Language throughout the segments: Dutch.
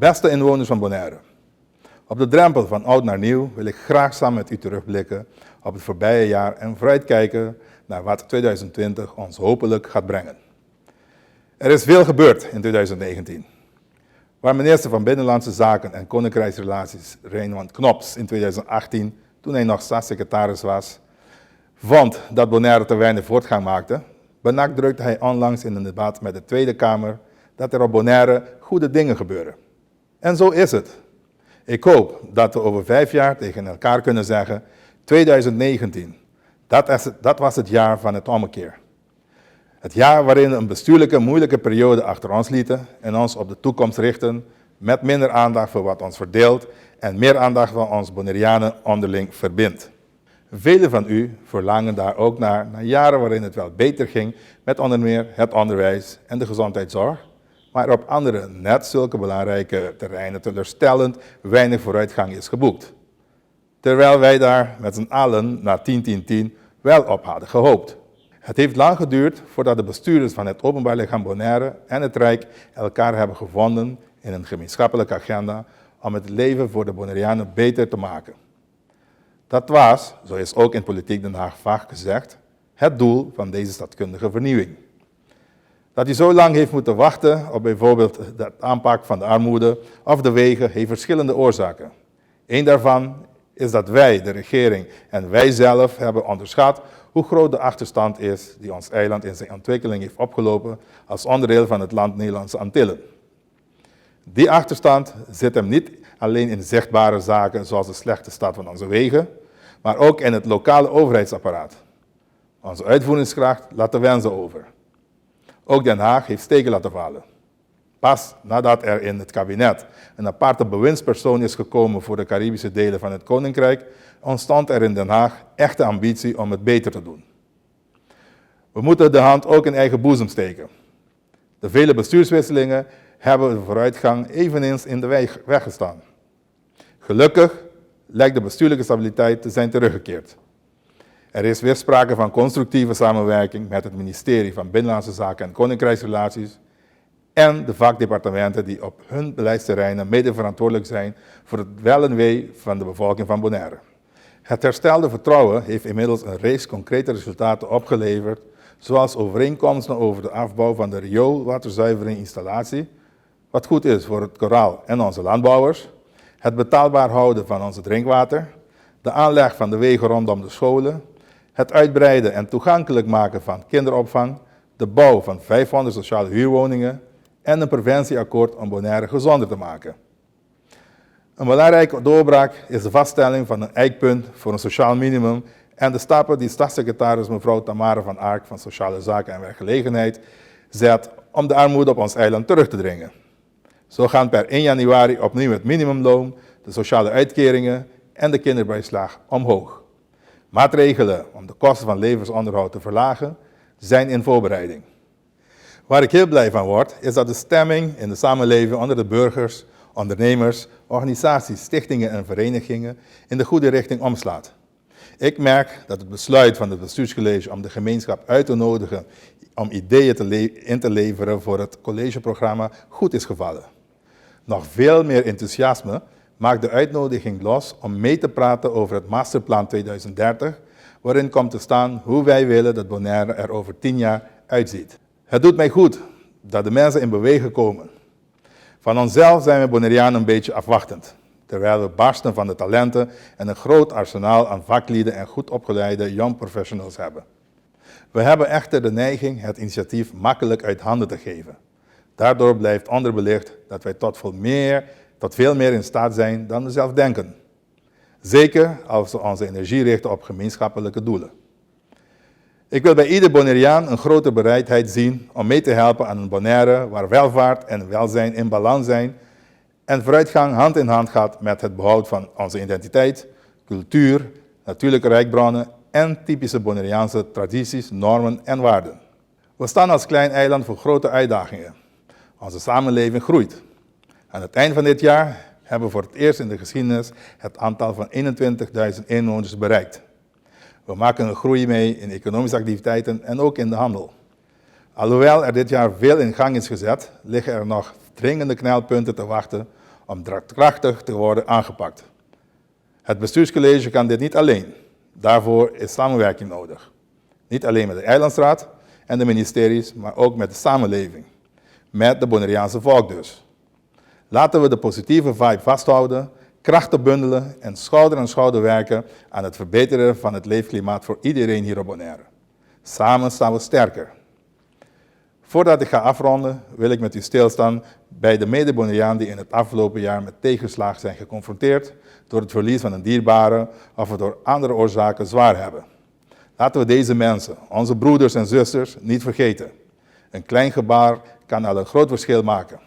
Beste inwoners van Bonaire, op de drempel van oud naar nieuw wil ik graag samen met u terugblikken op het voorbije jaar en vooruitkijken naar wat 2020 ons hopelijk gaat brengen. Er is veel gebeurd in 2019. Waar minister van Binnenlandse Zaken en Koninkrijksrelaties Raymond Knops in 2018, toen hij nog staatssecretaris was, vond dat Bonaire te weinig voortgang maakte, benadrukte hij onlangs in een debat met de Tweede Kamer dat er op Bonaire goede dingen gebeuren. En zo is het. Ik hoop dat we over 5 jaar tegen elkaar kunnen zeggen, 2019, dat was het jaar van het ommekeer. Het jaar waarin we een bestuurlijke moeilijke periode achter ons lieten en ons op de toekomst richten met minder aandacht voor wat ons verdeelt en meer aandacht voor ons Bonaireanen onderling verbindt. Velen van u verlangen daar ook naar jaren waarin het wel beter ging met onder meer het onderwijs en de gezondheidszorg, maar op andere net zulke belangrijke terreinen teleurstellend weinig vooruitgang is geboekt. Terwijl wij daar met z'n allen na 10-10-10 wel op hadden gehoopt. Het heeft lang geduurd voordat de bestuurders van het Openbaar Lichaam Bonaire en het Rijk elkaar hebben gevonden in een gemeenschappelijke agenda om het leven voor de Bonaireanen beter te maken. Dat was, zo is ook in Politiek Den Haag vaak gezegd, het doel van deze staatkundige vernieuwing. Dat u zo lang heeft moeten wachten op bijvoorbeeld de aanpak van de armoede of de wegen heeft verschillende oorzaken. Eén daarvan is dat wij, de regering en wij zelf hebben onderschat hoe groot de achterstand is die ons eiland in zijn ontwikkeling heeft opgelopen als onderdeel van het land Nederlandse Antillen. Die achterstand zit hem niet alleen in zichtbare zaken zoals de slechte staat van onze wegen, maar ook in het lokale overheidsapparaat. Onze uitvoeringskracht laat de wensen over. Ook Den Haag heeft steken laten vallen. Pas nadat er in het kabinet een aparte bewindspersoon is gekomen voor de Caribische delen van het Koninkrijk, ontstond er in Den Haag echte ambitie om het beter te doen. We moeten de hand ook in eigen boezem steken. De vele bestuurswisselingen hebben de vooruitgang eveneens in de weg gestaan. Gelukkig lijkt de bestuurlijke stabiliteit te zijn teruggekeerd. Er is weer sprake van constructieve samenwerking met het ministerie van Binnenlandse Zaken en Koninkrijksrelaties en de vakdepartementen die op hun beleidsterreinen mede verantwoordelijk zijn voor het wel en wee van de bevolking van Bonaire. Het herstelde vertrouwen heeft inmiddels een reeks concrete resultaten opgeleverd, zoals overeenkomsten over de afbouw van de rioolwaterzuiveringinstallatie, wat goed is voor het koraal en onze landbouwers, het betaalbaar houden van onze drinkwater, de aanleg van de wegen rondom de scholen, het uitbreiden en toegankelijk maken van kinderopvang, de bouw van 500 sociale huurwoningen en een preventieakkoord om Bonaire gezonder te maken. Een belangrijke doorbraak is de vaststelling van een eikpunt voor een sociaal minimum en de stappen die staatssecretaris mevrouw Tamara van Ark van Sociale Zaken en Werkgelegenheid zet om de armoede op ons eiland terug te dringen. Zo gaan per 1 januari opnieuw het minimumloon, de sociale uitkeringen en de kinderbijslag omhoog. Maatregelen om de kosten van levensonderhoud te verlagen zijn in voorbereiding. Waar ik heel blij van word, is dat de stemming in de samenleving onder de burgers, ondernemers, organisaties, stichtingen en verenigingen in de goede richting omslaat. Ik merk dat het besluit van het bestuurscollege om de gemeenschap uit te nodigen om ideeën in te leveren voor het collegeprogramma goed is gevallen. Nog veel meer enthousiasme maakt de uitnodiging los om mee te praten over het Masterplan 2030, waarin komt te staan hoe wij willen dat Bonaire er over 10 jaar uitziet. Het doet mij goed dat de mensen in beweging komen. Van onszelf zijn we Bonaireanen een beetje afwachtend, terwijl we barsten van de talenten en een groot arsenaal aan vaklieden en goed opgeleide young professionals hebben. We hebben echter de neiging het initiatief makkelijk uit handen te geven. Daardoor blijft onderbelicht dat wij tot veel meer in staat zijn dan we zelf denken. Zeker als we onze energie richten op gemeenschappelijke doelen. Ik wil bij ieder Bonaireaan een grote bereidheid zien om mee te helpen aan een Bonaire waar welvaart en welzijn in balans zijn en vooruitgang hand in hand gaat met het behoud van onze identiteit, cultuur, natuurlijke rijkbronnen en typische Bonaireaanse tradities, normen en waarden. We staan als klein eiland voor grote uitdagingen. Onze samenleving groeit. Aan het eind van dit jaar hebben we voor het eerst in de geschiedenis het aantal van 21.000 inwoners bereikt. We maken een groei mee in economische activiteiten en ook in de handel. Alhoewel er dit jaar veel in gang is gezet, liggen er nog dringende knelpunten te wachten om daadkrachtig te worden aangepakt. Het bestuurscollege kan dit niet alleen. Daarvoor is samenwerking nodig. Niet alleen met de Eilandsraad en de ministeries, maar ook met de samenleving. Met de Bonaireaanse volk dus. Laten we de positieve vibe vasthouden, krachten bundelen en schouder aan schouder werken aan het verbeteren van het leefklimaat voor iedereen hier op Bonaire. Samen staan we sterker. Voordat ik ga afronden, wil ik met u stilstaan bij de mede-Bonaireanen die in het afgelopen jaar met tegenslag zijn geconfronteerd door het verlies van een dierbare of het door andere oorzaken zwaar hebben. Laten we deze mensen, onze broeders en zusters, niet vergeten. Een klein gebaar kan al een groot verschil maken.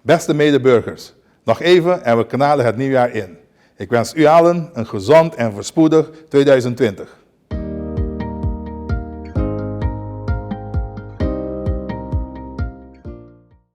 Beste medeburgers, nog even en we knallen het nieuwjaar in. Ik wens u allen een gezond en voorspoedig 2020.